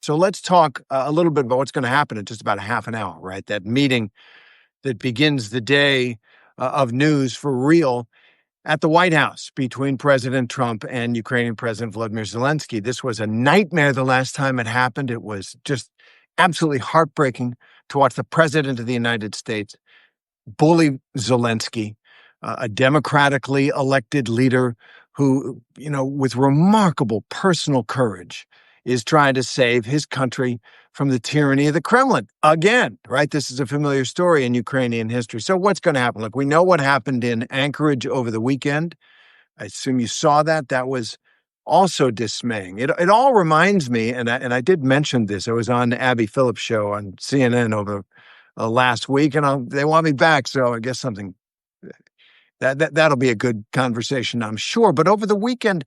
So let's talk a little bit about what's going to happen in just about a half an hour, right? That meeting that begins the day of news for real at the White House between President Trump and Ukrainian President Volodymyr Zelensky. This was a nightmare the last time it happened. It was just absolutely heartbreaking to watch the President of the United States bully Zelensky, a democratically elected leader who, with remarkable personal courage, is trying to save his country from the tyranny of the Kremlin again, right? This is a familiar story in Ukrainian history. So what's going to happen? Look, we know what happened in Anchorage over the weekend. I assume you saw that. That was also dismaying. It all reminds me, and I did mention this. I was on Abby Phillips' show on CNN over last week, and they want me back. So I guess something that'll be a good conversation, I'm sure. But over the weekend,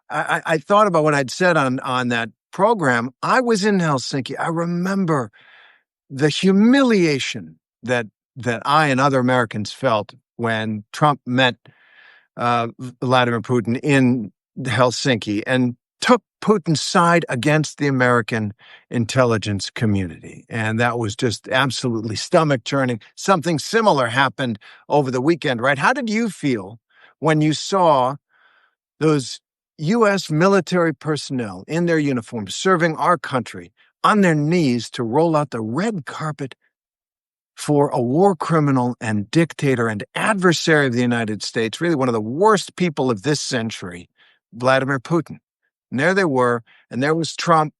I thought about what I'd said on that program. I was in Helsinki. I remember the humiliation that I and other Americans felt when Trump met Vladimir Putin in Helsinki and took Putin's side against the American intelligence community. And that was just absolutely stomach churning. Something similar happened over the weekend, right? How did you feel when you saw those U.S. military personnel in their uniforms serving our country on their knees to roll out the red carpet for a war criminal and dictator and adversary of the United States, really one of the worst people of this century, Vladimir Putin? And there they were, and there was Trump